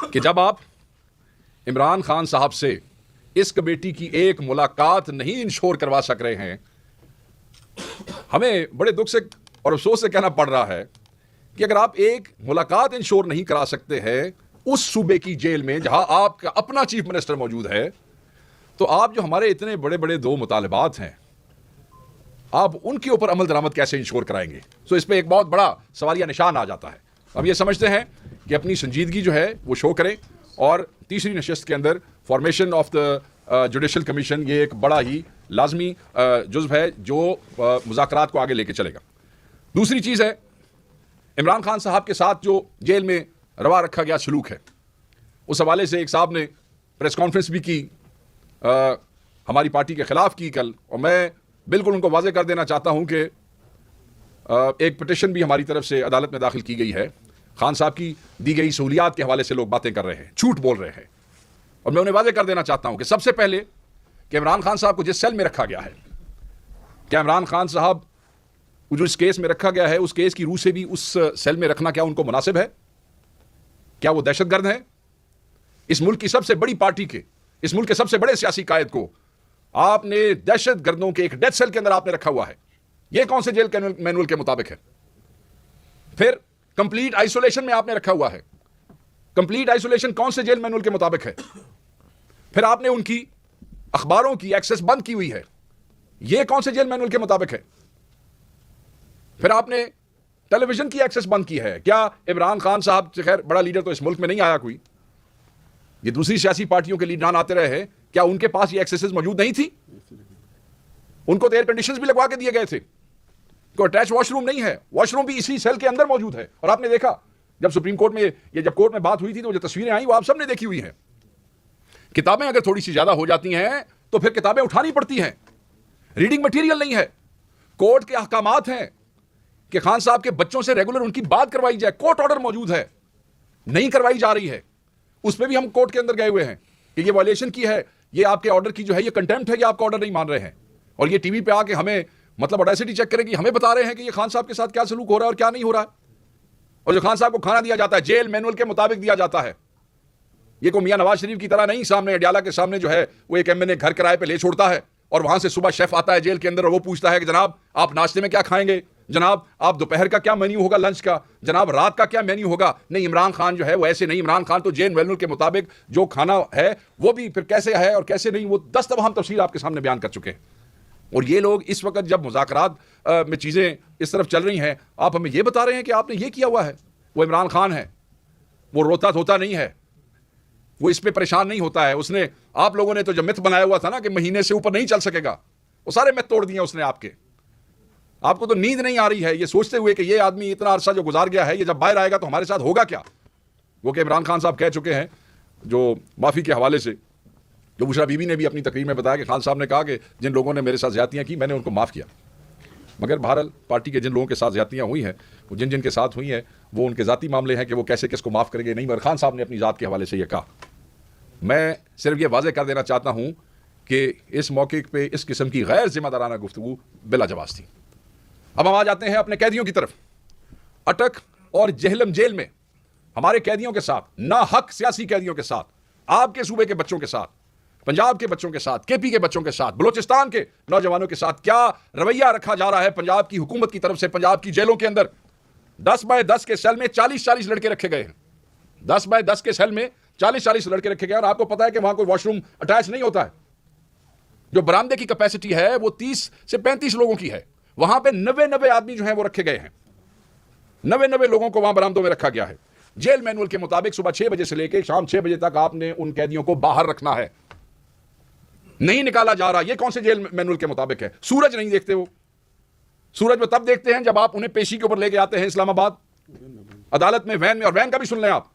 कि जब आप इमरान खान साहब से इस कमेटी की एक मुलाकात नहीं इंश्योर करवा सक रहे हैं, हमें बड़े दुख से और अफसोस से कहना पड़ रहा है कि अगर आप एक मुलाकात इंश्योर नहीं करा सकते हैं उस सूबे की जेल में जहां आपका अपना चीफ मिनिस्टर मौजूद है, तो आप जो हमारे इतने बड़े बड़े दो मुतालबात हैं, आप उनके ऊपर अमल दरामद कैसे इंश्योर कराएंगे? सो इस पर एक बहुत बड़ा सवालिया निशान आ जाता है। अब ये समझते हैं कि अपनी संजीदगी जो है वो शो करें, और तीसरी नशस्त के अंदर formation of the judicial commission ये एक बड़ा ही लाजमी जुज़्व है जो मुज़ाकरात को आगे लेके चलेगा। दूसरी चीज़ है, इमरान खान साहब के साथ जो जेल में रवा रखा गया सलूक है, उस हवाले से एक साहब ने प्रेस कॉन्फ्रेंस भी की, हमारी पार्टी के ख़िलाफ़ की कल, और मैं बिल्कुल उनको वाज़ेह कर देना चाहता हूं कि एक पिटिशन भी हमारी तरफ से अदालत में दाखिल की गई है। खान साहब की दी गई सहूलियात के हवाले से लोग बातें कर रहे हैं, झूठ बोल रहे हैं, और मैं उन्हें वाज़ेह कर देना चाहता हूं कि सबसे पहले कि इमरान खान साहब को जिस सेल में रखा गया है, क्या इमरान खान साहब को जो इस केस में रखा गया है उस केस की रूह से भी उस सेल में रखना क्या उनको मुनासिब है? क्या वो दहशतगर्द हैं? इस मुल्क की सबसे बड़ी पार्टी के, इस मुल्क के सबसे बड़े सियासी कायद को आपने दहशतगर्दों के एक डेथ सेल के अंदर आपने रखा हुआ है। यह कौन से जेल के मैनुअल के मुताबिक है? फिर कंप्लीट आइसोलेशन में आपने रखा हुआ है। कंप्लीट आइसोलेशन कौन से जेल मैनुअल के मुताबिक है? फिर आपने उनकी अखबारों की एक्सेस बंद की हुई है। यह कौन से जेल मैनुअल के मुताबिक है? फिर आपने टेलीविजन की एक्सेस बंद की है। क्या इमरान खान साहब, खैर बड़ा लीडर तो इस मुल्क में नहीं आया कोई, ये दूसरी सियासी पार्टियों के लीडरान आते रहे हैं, क्या उनके पास ये एक्सेसेस मौजूद नहीं थी? उनको तो एयर कंडीशंस भी लगवा के दिए गए थे। कोई अटैच वॉशरूम नहीं है, वॉशरूम भी इसी सेल के अंदर मौजूद है। और आपने देखा जब सुप्रीम कोर्ट में ये जब कोर्ट में बात हुई थी तो जो तस्वीरें आई वो आप सबने देखी हुई हैं। किताबें अगर थोड़ी सी ज्यादा हो जाती हैं तो फिर किताबें उठानी पड़ती हैं, रीडिंग मटीरियल नहीं है। कोर्ट के अहकामात हैं कि खान साहब के बच्चों से रेगुलर उनकी बात करवाई जाए, कोर्ट ऑर्डर मौजूद है, नहीं करवाई जा रही है। उस पर भी हम कोर्ट के अंदर गए हुए हैं कि ये वायलेशन की है, ये आपके ऑर्डर की जो है ये कंटेम्प्ट है, ये आपका ऑर्डर नहीं मान रहे हैं। और ये टीवी पे आके हमें मतलब ऑडेसिटी चेक करेगी, हमें बता रहे हैं कि ये खान साहब के साथ क्या सलूक हो रहा है और क्या नहीं हो रहा है। और जो खान साहब को खाना दिया जाता है जेल मैनुअल के मुताबिक दिया जाता है। ये को मियां नवाज शरीफ की तरह नहीं, सामने अडियाला के सामने जो है वो एक एमएनए घर किराए पे ले छोड़ता है और वहां से सुबह शेफ आता है जेल के अंदर और वो पूछता है कि जनाब आप नाश्ते में क्या खाएंगे, जनाब आप दोपहर का क्या मेन्यू होगा, लंच का, जनाब रात का क्या मेन्यू होगा। नहीं, इमरान खान जो है वो ऐसे नहीं। इमरान खान तो जेल मैनुअल के मुताबिक जो खाना है वो भी फिर कैसे है और कैसे नहीं, वो 10 दफा हम तफसील आपके सामने बयान कर चुके हैं। और ये लोग इस वक्त जब मुज़ाकरात में चीज़ें इस तरफ चल रही हैं, आप हमें ये बता रहे हैं कि आपने ये किया हुआ है। वो इमरान खान है, वो रोता धोता नहीं है, वो इस पे परेशान नहीं होता है। उसने, आप लोगों ने तो जो मिथ बनाया हुआ था ना कि महीने से ऊपर नहीं चल सकेगा, वो सारे मिथ तोड़ दिए उसने आपके। आपको तो नींद नहीं आ रही है ये सोचते हुए कि ये आदमी इतना अरसा जो गुजार गया है, ये जब बाहर आएगा तो हमारे साथ होगा क्या। वो कि इमरान खान साहब कह चुके हैं जो माफ़ी के हवाले से, जो बुशरा बीबी ने भी अपनी तकरीर में बताया कि खान साहब ने कहा कि जिन लोगों ने मेरे साथ ज़्यादतियाँ की मैंने उनको माफ़ किया। मगर बहरहाल पार्टी के जिन लोगों के साथ ज़्यादतियाँ हुई हैं, वो जिन जिन के साथ हुई हैं, वो उनके ज़ाती मामले हैं कि वो कैसे किसको माफ़ करेंगे नहीं। मगर खान साहब ने अपनी ज़ात के हवाले से ये कहा। मैं सिर्फ ये वाज़ेह कर देना चाहता हूँ कि इस मौके पर इस किस्म की गैर जिम्मेदाराना गुफ्तगू बिलाजवाज़ थी। अब हम आ जाते हैं अपने कैदियों की तरफ। अटक और जेहलम जेल में हमारे कैदियों के साथ, ना हक सियासी कैदियों के साथ, आपके सूबे के बच्चों के साथ, पंजाब के बच्चों के साथ, केपी के बच्चों के साथ, बलोचिस्तान के नौजवानों के साथ क्या रवैया रखा जा रहा है पंजाब की हुकूमत की तरफ से। पंजाब की जेलों के अंदर 10 बाय 10 के सेल में 40-40 लड़के रखे गए हैं। 10 बाय 10 के सेल में 40-40 लड़के रखे गए। और आपको पता है कि वहां कोई वॉशरूम अटैच नहीं होता है। जो बरामदे की कैपेसिटी है वो 30 से 35 लोगों की है। वहां पे 90 आदमी जो हैं वो रखे गए हैं। 90 लोगों को वहां बरामदों में रखा गया है। जेल मैनुअल के मुताबिक सुबह 6 बजे से लेकर शाम 6 बजे तक आपने उन कैदियों को बाहर रखना है, नहीं निकाला जा रहा। ये कौन से जेल मैनुअल के मुताबिक है? सूरज नहीं देखते वो। सूरज वो तब देखते हैं जब आप उन्हें पेशी के ऊपर लेके आते हैं इस्लामाबाद अदालत में, वैन में। और वैन का भी सुन लें आप,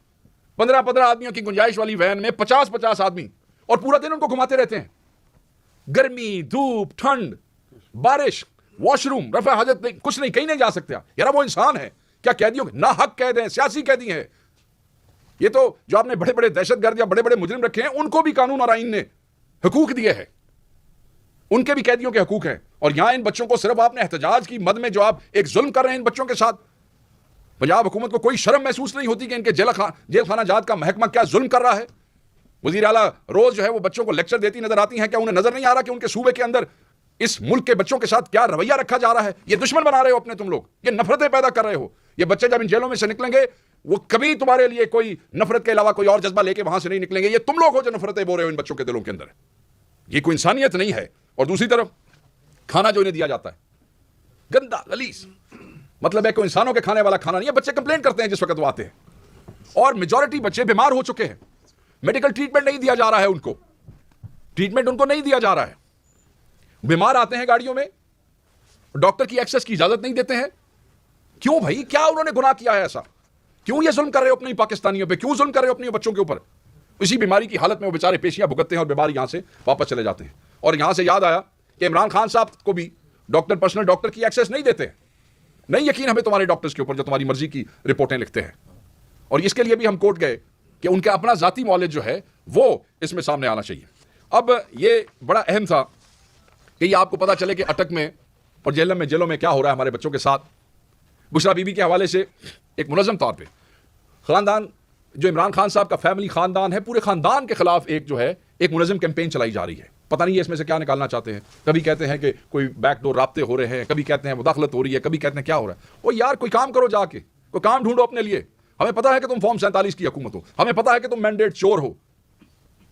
15-15 आदमियों की गुंजाइश वाली वैन में 50-50 आदमी, और पूरा दिन उनको घुमाते रहते हैं। गर्मी, धूप, ठंड, बारिश, वॉशरूम, रफा हाजत नहीं, कुछ नहीं, कहीं नहीं जा सकते यार। वो इंसान है क्या? कैदियों ना हक कैद हैं, सियासी कैदी हैं। ये तो जो आपने बड़े बड़े दहशतगर्द या बड़े बड़े मुजरिम रखे हैं उनको भी कानून और आईन ने हुकूक दिए हैं, उनके भी कैदियों के हुकूक हैं। और यहां इन बच्चों को सिर्फ आपने एहतजाज की मद में जो आप एक जुल्म कर रहे हैं इन बच्चों के साथ, पंजाब हुकूमत को कोई शर्म महसूस नहीं होती कि इनके जेल खाना जात का महकमा क्या जुल्म कर रहा है। वजीर आला रोज जो है वो बच्चों को लेक्चर देती नजर आती हैं। क्या उन्हें नजर नहीं आ रहा कि उनके सूबे के अंदर इस मुल्क के बच्चों के साथ क्या रवैया रखा जा रहा है? ये दुश्मन बना रहे हो अपने तुम लोग, ये नफरतें पैदा कर रहे हो। ये बच्चे जब इन जेलों में से निकलेंगे वो कभी तुम्हारे लिए कोई नफरत के अलावा कोई और जज्बा लेके वहां से नहीं निकलेंगे। ये तुम लोग हो जो नफरतें बो रहे हो इन बच्चों के दिलों के अंदर। ये कोई इंसानियत नहीं है। और दूसरी तरफ खाना जो इन्हें दिया जाता है गंदा गलीज, मतलब है कोई इंसानों के खाने वाला खाना नहीं है। बच्चे कंप्लेंट करते हैं जिस वक्त वो आते हैं, और मेजॉरिटी बच्चे बीमार हो चुके हैं। मेडिकल ट्रीटमेंट नहीं दिया जा रहा है, उनको ट्रीटमेंट उनको नहीं दिया जा रहा है। बीमार आते हैं गाड़ियों में, डॉक्टर की एक्सेस की इजाजत नहीं देते हैं। क्यों भाई, क्या उन्होंने गुनाह किया है ऐसा? क्यों ये जुल्म कर रहे हो अपने पाकिस्तानियों पे? क्यों जुल्म कर रहे हो अपने बच्चों के ऊपर? इसी बीमारी की हालत में वो बेचारे पेशियां भुगतते हैं और बीमार यहां से वापस चले जाते हैं। और यहां से याद आया कि इमरान खान साहब को भी डॉक्टर, पर्सनल डॉक्टर की एक्सेस नहीं देते हैं। नहीं यकीन हमें तुम्हारे डॉक्टर्स के ऊपर जो तुम्हारी मर्जी की रिपोर्टें लिखते हैं। और इसके लिए भी हम कोर्ट गए कि उनका अपना जाती मौलिद जो है वो इसमें सामने आना चाहिए। अब ये बड़ा अहम था कि ये आपको पता चले कि अटक में और जेलों में क्या हो रहा है हमारे बच्चों के साथ। बुशरा बीबी के हवाले से एक मुनज़्ज़म तौर पे ख़ानदान, जो इमरान खान साहब का फैमिली ख़ानदान है, पूरे ख़ानदान के ख़िलाफ़ एक जो है एक मुनज़्ज़म कैंपेन चलाई जा रही है। पता नहीं है इसमें से क्या निकालना चाहते हैं। कभी कहते हैं कि कोई बैकडोर राब्ते हो रहे हैं, कभी कहते हैं मुदाखलत हो रही है, कभी कहते हैं क्या हो रहा है। ओ यार, कोई काम करो, जाके कोई काम ढूंढो अपने लिए। हमें पता है कि तुम फॉर्म 47 की हुकूमत हो, हमें पता है कि तुम मैंडेट चोर हो,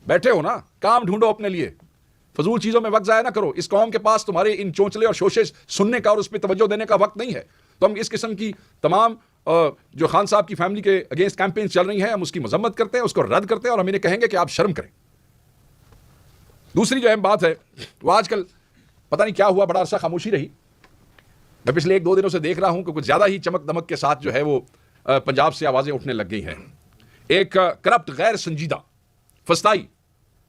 बैठे हो ना, काम ढूंढो अपने लिए। फजूल चीज़ों में वक्त ज़ाया ना करो। इस कौम के पास तुम्हारे इन चोंचले और शोशे सुनने का और उस पर तवज्जो देने का वक्त नहीं है। तो हम इस किस्म की तमाम जो खान साहब की फैमिली के अगेंस्ट कैंपेन चल रही हैं, हम उसकी मजम्मत करते हैं, उसको रद्द करते हैं और हम इन्हें कहेंगे कि आप शर्म करें। दूसरी जो अहम बात है वो आजकल पता नहीं क्या हुआ, बड़ा अरसा खामोशी रही। मैं पिछले 1-2 दिनों से देख रहा हूं कि कुछ ज़्यादा ही चमक दमक के साथ जो है वो पंजाब से आवाज़ें उठने लग गई हैं। एक करप्ट, गैर संजीदा, फस्ताई,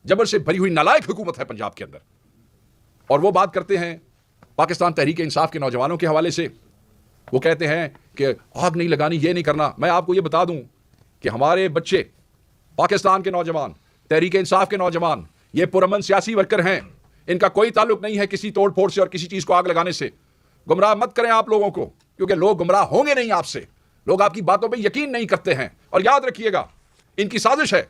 जबर से भरी हुई नालायक हुकूमत है पंजाब के अंदर। और वो बात करते हैं पाकिस्तान तहरीक इंसाफ के नौजवानों के हवाले से। वो कहते हैं कि आग नहीं लगानी, ये नहीं करना। मैं आपको ये बता दूं कि हमारे बच्चे, पाकिस्तान के नौजवान, तहरीक इंसाफ के नौजवान, ये पुरअमन सियासी वर्कर हैं। इनका कोई ताल्लुक नहीं है किसी तोड़ फोड़ से और किसी चीज़ को आग लगाने से। गुमराह मत करें आप लोगों को, क्योंकि लोग गुमराह होंगे नहीं आपसे। लोग आपकी बातों पे यकीन नहीं करते हैं। और याद रखिएगा, इनकी साजिश है।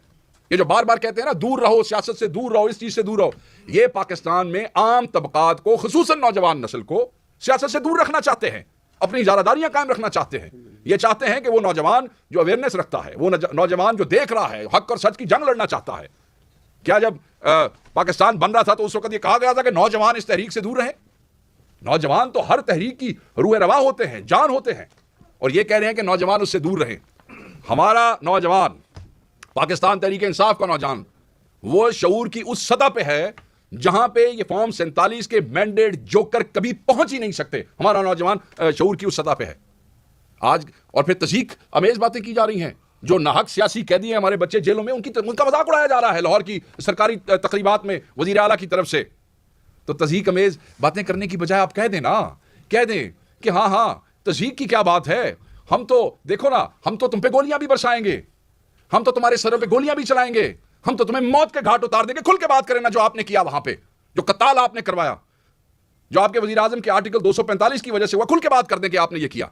ये जो बार बार कहते हैं ना, दूर रहो, सियासत से दूर रहो, इस चीज़ से दूर रहो, ये पाकिस्तान में आम तबकात को, खुसूसन नौजवान नस्ल को सियासत से दूर रखना चाहते हैं, अपनी इजारादारियां कायम रखना चाहते हैं। ये चाहते हैं कि वो नौजवान जो अवेयरनेस रखता है, वो नौजवान जो देख रहा है, हक और सच की जंग लड़ना चाहता है। क्या जब पाकिस्तान बन रहा था तो उस वक्त ये कहा गया था कि नौजवान इस तहरीक से दूर रहें? नौजवान तो हर तहरीक की रूह रवा होते हैं, जान होते हैं। और ये कह रहे हैं कि नौजवान उससे दूर रहें। हमारा नौजवान, पाकिस्तान तहरीक इंसाफ का नौजवान, वो शऊर की उस सतह पे है जहां पे ये फॉर्म 47 के मैंडेट जोकर कभी पहुंच ही नहीं सकते। हमारा नौजवान शऊर की उस सतह पे है आज। और फिर तस्दीक अमेज बातें की जा रही हैं। जो नाहक सियासी कैदी हैं हमारे बच्चे जेलों में, उनका मजाक उड़ाया जा रहा है लाहौर की सरकारी तकरीबात में वजीर आला की तरफ से। तो तस्दीक अमेज बातें करने की बजाय आप कह दें ना, कह दें कि हाँ हाँ, तस्दीक की क्या बात है, हम तो देखो ना, हम तो तुम पे गोलियां भी बरसाएंगे, हम तो तुम्हारे सरों पे गोलियां भी चलाएंगे, हम तो तुम्हें मौत के घाट उतार देंगे। खुल के बात करें ना, जो आपने किया वहां पे, जो कत्ताल आपने करवाया, जो आपके वजीर आजम के आर्टिकल 245 की वजह से हुआ, खुल के बात कर दें कि आपने ये किया।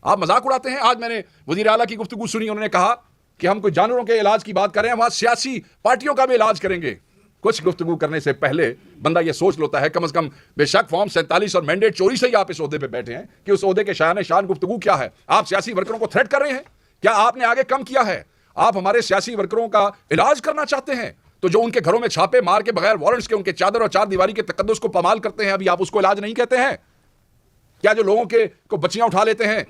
आप मजाक उड़ाते हैं। आज मैंने वजीर आला की गुफ्तगू सुनी, उन्होंने कहा कि हम कोई जानवरों के इलाज की बात कर रहे हैं, वहां सियासी पार्टियों का भी इलाज करेंगे। कुछ गुफ्तगू करने से पहले बंदा ये सोच लेता है, कम से कम बेशक फॉर्म 47 और मैंडेट चोरी से ही आप इस ओहदे पे बैठे हैं, कि उस ओहदे के शान शान गुफ्तगू क्या है? आप सियासी वर्करों को थ्रेट कर रहे हैं? क्या आपने आगे कम किया है? आप हमारे सियासी वर्करों का इलाज करना चाहते हैं, तो जो उनके घरों में छापे मार के बगैर वारंट्स के उनके चादर और चार दीवारी के तकद्दुस को पामाल करते हैं, अभी आप उसको इलाज नहीं कहते हैं? क्या जो लोगों के को बच्चियां उठा लेते हैं,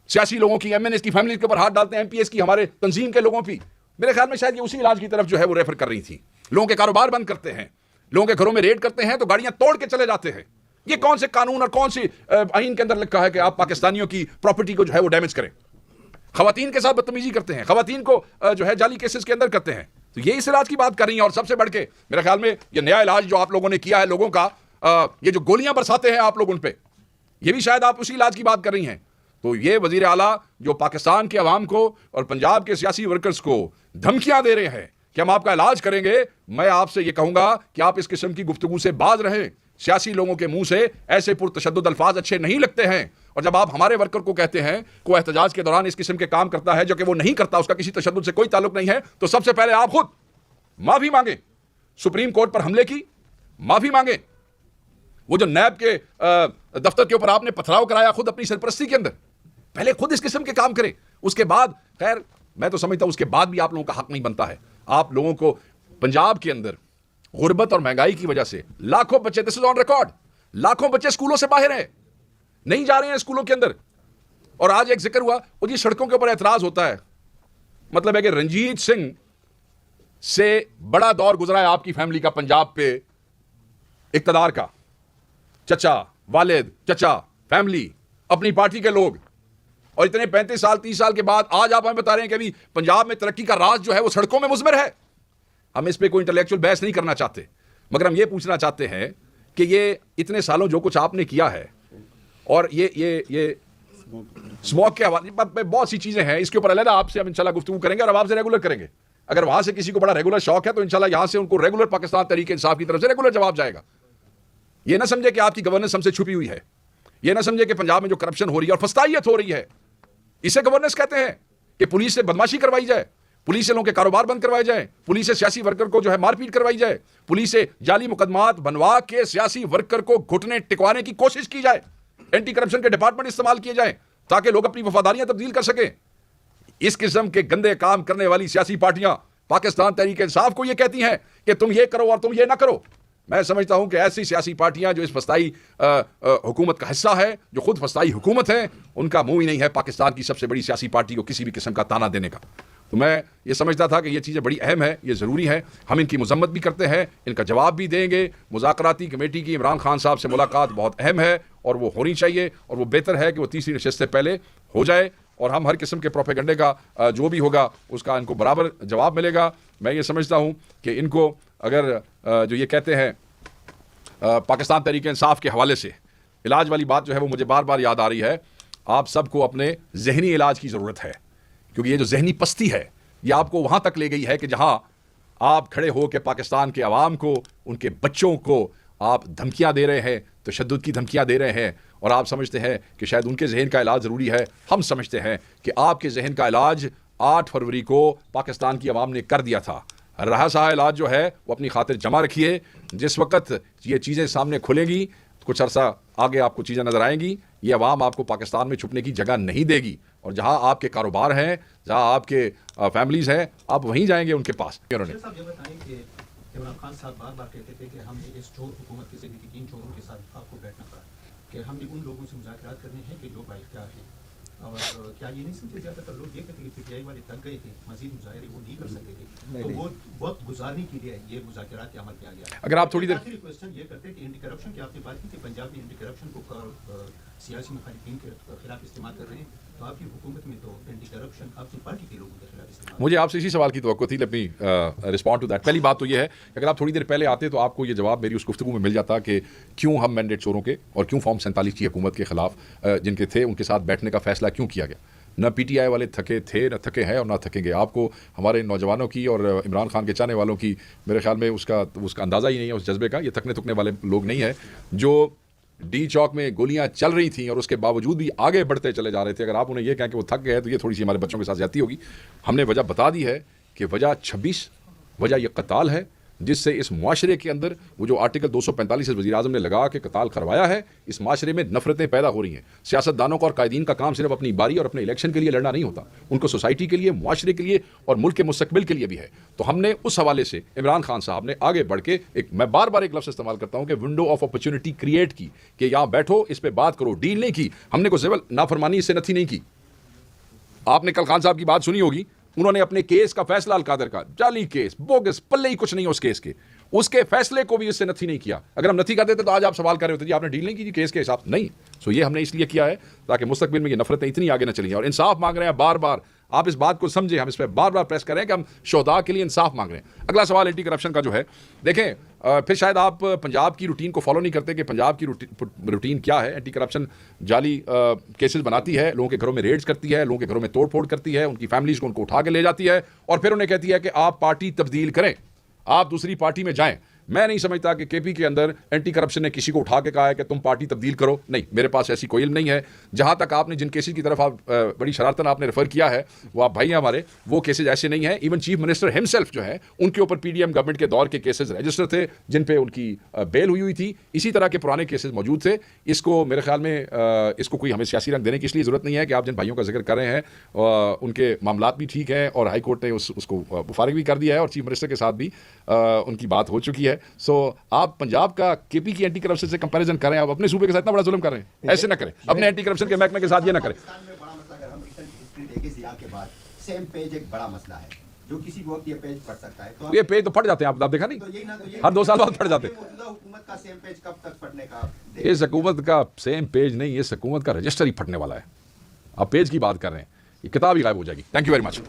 सियासी लोगों की, एमएनएस की फैमिली के ऊपर हाथ डालते हैं, एमपीएस की, हमारे तंजीम के लोगों की, मेरे ख्याल में शायद ये उसी इलाज की तरफ जो है वो रेफर कर रही थी। लोगों के कारोबार बंद करते हैं, लोगों के घरों में रेड करते हैं, तो गाड़ियां तोड़ के चले जाते हैं। ये कौन से कानून और कौन सी आईन के अंदर लिखा है कि आप पाकिस्तानियों की प्रॉपर्टी को जो है वो डैमेज करें? खवातीन के साथ बदतमीजी करते हैं, खवातीन को जो है जाली केसेस के अंदर करते हैं। तो ये इस इलाज की बात कर रही है। और सबसे बढ़ के मेरे ख्याल में ये नया इलाज जो आप लोगों ने किया है लोगों का, ये जो गोलियां बरसाते हैं आप लोग उन पे, ये भी शायद आप उसी इलाज की बात कर रही हैं। तो ये वजीर आला जो पाकिस्तान के अवाम को और पंजाब के सियासी वर्कर्स को धमकियां दे रहे हैं कि हम आपका इलाज करेंगे, मैं आपसे ये कहूंगा कि आप इस किस्म की गुफ्तगू से बाज रहें। सियासी लोगों के मुंह से ऐसे पुरतशद्दुद अल्फाज अच्छे नहीं लगते हैं, और जब आप हमारे वर्कर को कहते हैं कि वो एहतजाज के दौरान इस किस्म के काम करता है जो कि वो नहीं करता, उसका किसी तशद्दुद से कोई ताल्लुक नहीं है, तो सबसे पहले आप खुद माफी मांगे। सुप्रीम कोर्ट पर हमले की माफी मांगे। वो जो नैब के दफ्तर के ऊपर आपने पथराव कराया खुद अपनी सरपरस्ती के अंदर, पहले खुद इस किस्म के काम करें। उसके बाद खैर मैं तो समझता हूं उसके बाद भी आप लोगों का हक नहीं बनता है। आप लोगों को पंजाब के अंदर गुर्बत और महंगाई की वजह से लाखों बच्चे, दिस इज ऑन रिकॉर्ड, लाखों बच्चे स्कूलों से बाहर हैं, नहीं जा रहे हैं स्कूलों के अंदर। और आज एक जिक्र हुआ, वो जी सड़कों के ऊपर एतराज होता है, मतलब है कि रंजीत सिंह से बड़ा दौर गुजरा है आपकी फैमिली का पंजाब पे इक्तदार का। चचा, वालिद, चचा, फैमिली, अपनी पार्टी के लोग, और इतने 35 साल 30 साल के बाद आज आप हमें बता रहे हैं कि अभी पंजाब में तरक्की का राज जो है वो सड़कों में मुज़मर है। हम इस पे कोई इंटेलेक्चुअल बहस नहीं करना चाहते, मगर हम ये पूछना चाहते हैं कि ये इतने सालों जो कुछ आपने किया है, और ये स्मोक के हवाले बहुत सी चीजें हैं, इसके ऊपर अलग आपसे हम इंशाल्लाह गुफ्तगू करेंगे और अब आपसे रेगुलर करेंगे। अगर वहां से किसी को बड़ा रेगुलर शौक है तो इंशाल्लाह यहां से उनको रेगुलर पाकिस्तान तहरीक इंसाफ की तरफ से रेगुलर जवाब जाएगा। ये ना समझे कि आपकी गवर्नेंस हमसे छुपी हुई है, ये ना समझे कि पंजाब में जो करप्शन हो रही है और फस्तायत हो रही है, इसे गवर्नेंस कहते हैं। कि पुलिस से बदमाशी करवाई जाए, पुलिस से लोगों के कारोबार बंद करवाए जाए, पुलिस से सियासी वर्कर को जो है मारपीट करवाई जाए, पुलिस से जाली मुकदमात बनवा के सियासी वर्कर को घुटने टिकवाने की कोशिश की जाए, एंटी करप्शन के डिपार्टमेंट इस्तेमाल किए जाए ताकि लोग अपनी वफादारियां तब्दील कर सकें। इस किस्म के गंदे काम करने वाली सियासी पार्टियां पाकिस्तान तहरीक इंसाफ को यह कहती हैं कि तुम ये करो और तुम ये ना करो। मैं समझता हूं कि ऐसी सियासी पार्टियां जो इस फस्ताई हुकूमत का हिस्सा है, जो खुद फस्ताई हुकूमत है, उनका मुंह ही नहीं है पाकिस्तान की सबसे बड़ी सियासी पार्टी को किसी भी किस्म का ताना देने का। तो मैं ये समझता था कि ये चीज़ें बड़ी अहम है, ये ज़रूरी है, हम इनकी मजम्मत भी करते हैं, इनका जवाब भी देंगे। मुज़ाकराती कमेटी की इमरान खान साहब से मुलाकात बहुत अहम है और वो होनी चाहिए, और वो बेहतर है कि वो तीसरी नशस्त से पहले हो जाए, और हम हर किस्म के प्रोपेगेंडे का जो भी होगा उसका इनको बराबर जवाब मिलेगा। मैं ये समझता हूँ कि इनको अगर जो ये कहते हैं पाकिस्तान तहरीक इंसाफ के हवाले से इलाज वाली बात जो है वो मुझे बार बार याद आ रही है। आप सबको अपने जहनी इलाज की ज़रूरत है, क्योंकि ये जो जहनी पस्ती है ये आपको वहाँ तक ले गई है कि जहाँ आप खड़े हो के पाकिस्तान के अवाम को, उनके बच्चों को आप धमकियाँ दे रहे हैं, तशद्दुद की धमकियाँ दे रहे हैं, और आप समझते हैं कि शायद उनके जहन का इलाज ज़रूरी है। हम समझते हैं कि आपके जहन का इलाज 8 फरवरी को पाकिस्तान की अवाम ने कर दिया था। रहा सा इलाज जो है वो अपनी खातिर जमा रखिए। जिस वक्त ये चीज़ें सामने खुलेंगी, कुछ अरसा आगे आपको चीज़ें नज़र आएंगी, ये अवाम आपको पाकिस्तान में छुपने की जगह नहीं देगी, और जहाँ आपके कारोबार हैं, जहाँ आपके फैमिलीज़ हैं, आप वहीं जाएंगे उनके पास। इमरान खान साहब बार बार कहते थे कि हमने इस चोर हुकूमत की ज़िंदगी 3 चोरों के साथ आपको बैठना पड़ा, कि हमने उन लोगों से मुज़ाकरात करने हैं कि जो बाइख्तियार हैं। और क्या ये नहीं समझे ज़्यादातर लोग ये कहते हैं कि पीटीआई वाले थक गए थे, मज़ीद मुज़ाहरे वो नहीं कर सकते थे, तो वो वक्त गुजारने के लिए ये मुज़ाकरात के अमल किया गया। अगर आप थोड़ी देर क्वेश्चन ये करते हैं कि एंटी करप्शन की आपने बात की कि पंजाब में एंटी करप्शन को सियासी मुखालिफिन के खिलाफ इस्तेमाल कर रहे हैं, तो आपकी हुकूमत में तो एंटी करप्शन आपकी पार्टी के लोगों के खिलाफ इस्तेमाल। मुझे आपसे इसी सवाल की तवक्को थी, अपनी रिस्पॉन्ड टू दैट। पहली बात तो ये है कि अगर आप थोड़ी देर पहले आते तो आपको ये जवाब मेरी उस गुफ्तगू में मिल जाता कि क्यों हम मैंडेट चोरों के और क्यों फॉर्म 47 की हुकूमत के खिलाफ जिनके थे उनके साथ बैठने का फैसला क्यों किया गया। न पीटीआई वाले थके थे, न थके हैं और न थकेंगे। आपको हमारे नौजवानों की और इमरान खान के चाहने वालों की मेरे ख्याल में उसका अंदाज़ा ही नहीं है उस जज्बे का। ये थकने थुकने वाले लोग नहीं हैं जो डी चौक में गोलियां चल रही थी और उसके बावजूद भी आगे बढ़ते चले जा रहे थे। अगर आप उन्हें यह कहें कि वो थक गए तो ये थोड़ी सी हमारे बच्चों के साथ ज्यादती होगी। हमने वजह बता दी है कि वजह 26 वजह ये कताल है, जिससे इस माशरे के अंदर वो जो आर्टिकल 245 वज़ीर-ए-आज़म ने लगा के कताल करवाया है, इस माशरे में नफरतें पैदा हो रही हैं। सियासतदानों का और कायदीन का काम सिर्फ अपनी बारी और अपने इलेक्शन के लिए लड़ना नहीं होता, उनको सोसाइटी के लिए, माशरे के लिए और मुल्क के मुस्तकबिल के लिए भी है। तो हमने उस हवाले से इमरान खान साहब ने आगे बढ़ के मैं बार बार एक लफ्ज़ इस्तेमाल करता हूँ कि विंडो ऑफ अपॉर्चुनिटी क्रिएट की, कि यहाँ बैठो, इस पर बात करो, डील नहीं की। हमने कोई सिविल नाफरमानी इससे नथी नहीं की। आपने कल खान साहब की बात सुनी होगी, उन्होंने अपने केस का फैसला अलकादर का जाली केस, बोगस, पल्ले ही कुछ नहीं उस केस के, उसके फैसले को भी इससे नथी नहीं किया। अगर हम नथी कर देते तो आज आप सवाल कर रहे होते जी आपने डील नहीं की केस के हिसाब से। नहीं, सो ये हमने इसलिए किया है ताकि मुस्तकबिल में ये नफरतें इतनी आगे न चली जाए। और इंसाफ मांग रहे हैं बार बार, आप इस बात को समझें, हम इस पर बार बार प्रेस कर रहे हैं कि हम शोहदा के लिए इंसाफ मांग रहे हैं। अगला सवाल एंटी करप्शन का जो है, देखें फिर शायद आप पंजाब की रूटीन को फॉलो नहीं करते कि पंजाब की रूटीन क्या है। एंटी करप्शन जाली केसेस बनाती है, लोगों के घरों में रेड्स करती है, लोगों के घरों में तोड़ फोड़ करती है, उनकी फैमिलीज को उनको उठा के ले जाती है और फिर उन्हें कहती है कि आप पार्टी तब्दील करें, आप दूसरी पार्टी में जाएं। मैं नहीं समझता कि केपी के अंदर एंटी करप्शन ने किसी को उठा के कहा है कि तुम पार्टी तब्दील करो। नहीं, मेरे पास ऐसी कोई इल्म नहीं है। जहां तक आपने जिन केसेस की तरफ आप बड़ी शरारतन आपने रेफर किया है, वो आप भाई हैं हमारे, वो केसेस ऐसे नहीं है। इवन चीफ मिनिस्टर हिमसेल्फ जो है, उनके ऊपर पीडीएम गवर्नमेंट के दौर के केसेस रजिस्टर थे जिन पे उनकी बेल हुई थी। इसी तरह के पुराने केसेस मौजूद थे। इसको मेरे ख्याल में इसको कोई हमें सियासी रंग देने की इसलिए ज़रूरत नहीं है कि आप जिन भाइयों का जिक्र कर रहे हैं उनके मामलात भी ठीक हैं और हाई कोर्ट ने उसको फारिग भी कर दिया है और चीफ मिनिस्टर के साथ भी उनकी बात हो चुकी है। सो आप पंजाब का केपी की एंटी करप्शन से कंपैरिजन करें, आप अपने सूबे के साथ इतना बड़ा जुल्म कर रहे हैं, ऐसे ना करें। अपने एंटी करप्शन के महकमे के साथ ये ना करें। सेम पेज एक बड़ा मसला है जो किसी भी वक्त ये पेज पढ़ सकता है। तो ये पेज तो फट जाते हैं, आप देखा नहीं, तो हर 2 साल बाद फट जाते हैं। मौजूदा हुकूमत का सेम पेज कब तक पढ़ने का? इस हुकूमत का सेम पेज नहीं, इस हुकूमत का रजिस्टर ही फटने वाला है। आप पेज की बात कर रहे हैं, ये किताब ही गायब हो जाएगी। Thank you very much.